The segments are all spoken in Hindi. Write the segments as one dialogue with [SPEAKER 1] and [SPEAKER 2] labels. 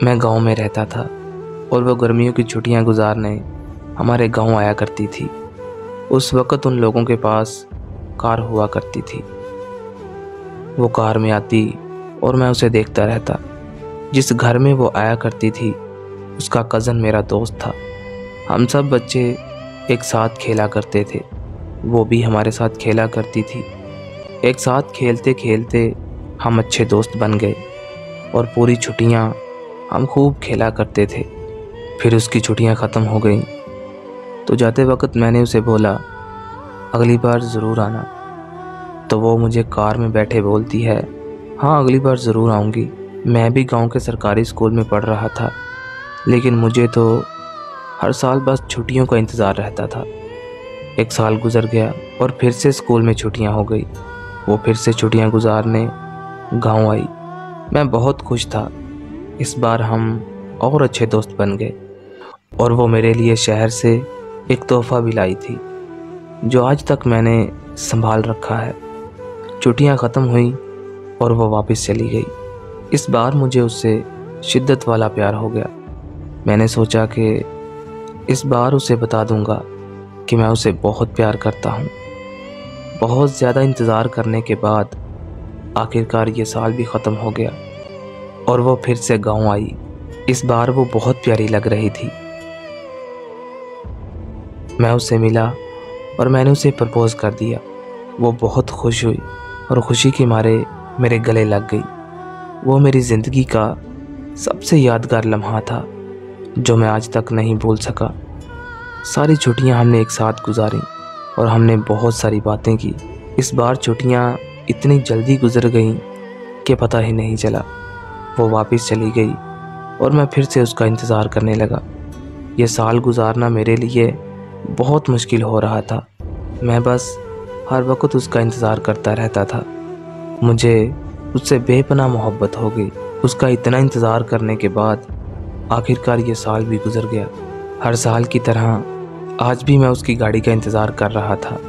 [SPEAKER 1] मैं गांव में रहता था और वो गर्मियों की छुट्टियां गुजारने हमारे गांव आया करती थी। उस वक़्त उन लोगों के पास कार हुआ करती थी। वो कार में आती और मैं उसे देखता रहता। जिस घर में वो आया करती थी उसका कज़न मेरा दोस्त था। हम सब बच्चे एक साथ खेला करते थे, वो भी हमारे साथ खेला करती थी। एक साथ खेलते खेलते हम अच्छे दोस्त बन गए और पूरी छुट्टियां हम खूब खेला करते थे। फिर उसकी छुट्टियां ख़त्म हो गईं तो जाते वक्त मैंने उसे बोला, अगली बार ज़रूर आना। तो वो मुझे कार में बैठे बोलती है, हाँ अगली बार ज़रूर आऊँगी। मैं भी गांव के सरकारी स्कूल में पढ़ रहा था, लेकिन मुझे तो हर साल बस छुट्टियों का इंतज़ार रहता था। एक साल गुजर गया और फिर से स्कूल में छुट्टियां हो गई। वो फिर से छुट्टियां गुजारने गांव आई। मैं बहुत खुश था। इस बार हम और अच्छे दोस्त बन गए और वो मेरे लिए शहर से एक तोहफ़ा भी लाई थी जो आज तक मैंने संभाल रखा है। छुट्टियां ख़त्म हुई और वो वापस चली गई। इस बार मुझे उससे शिद्दत वाला प्यार हो गया। मैंने सोचा कि इस बार उसे बता दूंगा कि मैं उसे बहुत प्यार करता हूँ। बहुत ज़्यादा इंतज़ार करने के बाद आखिरकार ये साल भी ख़त्म हो गया और वो फिर से गांव आई। इस बार वो बहुत प्यारी लग रही थी। मैं उससे मिला और मैंने उसे प्रपोज़ कर दिया। वो बहुत खुश हुई और खुशी के मारे मेरे गले लग गई। वो मेरी ज़िंदगी का सबसे यादगार लम्हा था जो मैं आज तक नहीं भूल सका। सारी छुट्टियां हमने एक साथ गुजारी और हमने बहुत सारी बातें की। इस बार छुट्टियां इतनी जल्दी गुजर गईं कि पता ही नहीं चला। वो वापस चली गई और मैं फिर से उसका इंतज़ार करने लगा। ये साल गुजारना मेरे लिए बहुत मुश्किल हो रहा था। मैं बस हर वक्त उसका इंतज़ार करता रहता था। मुझे उससे बेपनाह मोहब्बत हो गई। उसका इतना इंतज़ार करने के बाद आखिरकार ये साल भी गुजर गया। हर साल की तरह आज भी मैं उसकी गाड़ी का इंतज़ार कर रहा था।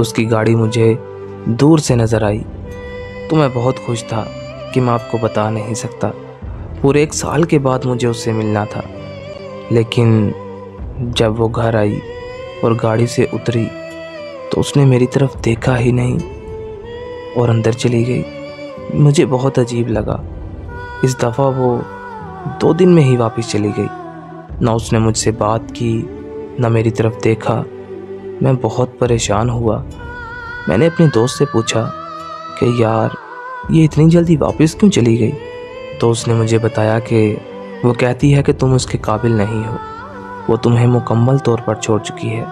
[SPEAKER 1] उसकी गाड़ी मुझे दूर से नज़र आई तो मैं बहुत खुश था कि मैं आपको बता नहीं सकता। पूरे एक साल के बाद मुझे उससे मिलना था, लेकिन जब वो घर आई और गाड़ी से उतरी तो उसने मेरी तरफ देखा ही नहीं और अंदर चली गई। मुझे बहुत अजीब लगा। इस दफ़ा वो 2 दिन में ही वापस चली गई। ना उसने मुझसे बात की, ना मेरी तरफ देखा। मैं बहुत परेशान हुआ। मैंने अपने दोस्त से पूछा कि यार ये इतनी जल्दी वापस क्यों चली गई? तो उसने मुझे बताया कि वो कहती है कि तुम उसके काबिल नहीं हो, वो तुम्हें मुकम्मल तौर पर छोड़ चुकी है।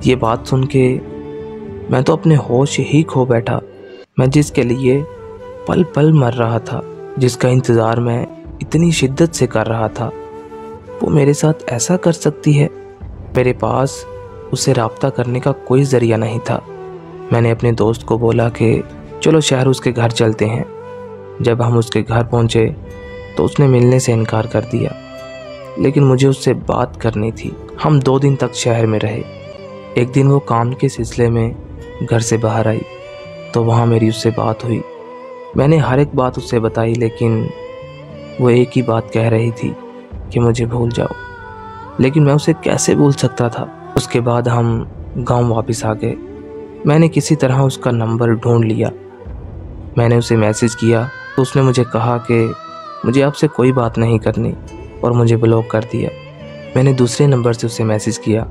[SPEAKER 1] ये बात सुन के मैं तो अपने होश ही खो बैठा। मैं जिसके लिए पल पल मर रहा था, जिसका इंतज़ार मैं इतनी शिद्दत से कर रहा था, वो मेरे साथ ऐसा कर सकती है। मेरे पास उससे रब्ता करने का कोई ज़रिया नहीं था। मैंने अपने दोस्त को बोला कि चलो शहर उसके घर चलते हैं। जब हम उसके घर पहुंचे तो उसने मिलने से इनकार कर दिया, लेकिन मुझे उससे बात करनी थी। हम 2 दिन तक शहर में रहे। एक दिन वो काम के सिलसिले में घर से बाहर आई तो वहाँ मेरी उससे बात हुई। मैंने हर एक बात उससे बताई, लेकिन वो एक ही बात कह रही थी कि मुझे भूल जाओ। लेकिन मैं उसे कैसे भूल सकता था? उसके बाद हम गांव वापस आ गए। मैंने किसी तरह उसका नंबर ढूंढ लिया। मैंने उसे मैसेज किया तो उसने मुझे कहा कि मुझे आपसे कोई बात नहीं करनी और मुझे ब्लॉक कर दिया। मैंने दूसरे नंबर से उसे मैसेज किया,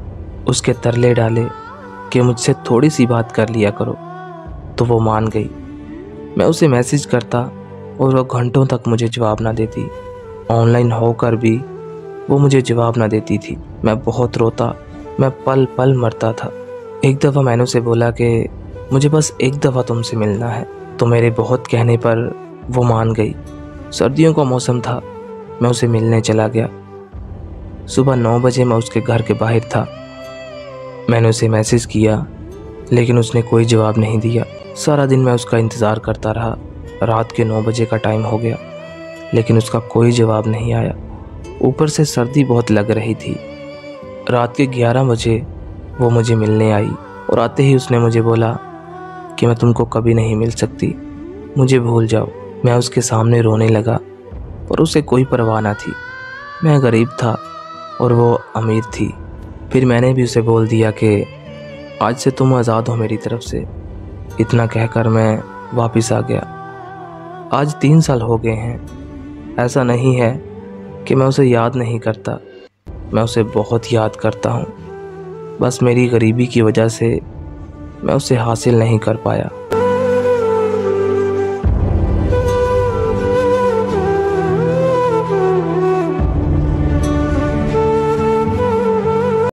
[SPEAKER 1] उसके तरले डाले कि मुझसे थोड़ी सी बात कर लिया करो, तो वो मान गई। मैं उसे मैसेज करता और वो घंटों तक मुझे जवाब ना देती। ऑनलाइन होकर भी वो मुझे जवाब ना देती थी। मैं बहुत रोता, मैं पल पल मरता था। एक दफ़ा मैंने उसे बोला कि मुझे बस एक दफ़ा तुमसे मिलना है, तो मेरे बहुत कहने पर वो मान गई। सर्दियों का मौसम था। मैं उसे मिलने चला गया। सुबह 9 बजे मैं उसके घर के बाहर था। मैंने उसे मैसेज किया, लेकिन उसने कोई जवाब नहीं दिया। सारा दिन मैं उसका इंतज़ार करता रहा। रात के 9 बजे का टाइम हो गया, लेकिन उसका कोई जवाब नहीं आया। ऊपर से सर्दी बहुत लग रही थी। रात के 11 बजे वो मुझे मिलने आई और आते ही उसने मुझे बोला कि मैं तुमको कभी नहीं मिल सकती, मुझे भूल जाओ। मैं उसके सामने रोने लगा पर उसे कोई परवाह ना थी। मैं गरीब था और वो अमीर थी। फिर मैंने भी उसे बोल दिया कि आज से तुम आज़ाद हो मेरी तरफ से। इतना कहकर मैं वापस आ गया। आज 3 साल हो गए हैं। ऐसा नहीं है कि मैं उसे याद नहीं करता, मैं उसे बहुत याद करता हूँ। बस मेरी गरीबी की वजह से मैं उसे हासिल नहीं कर पाया।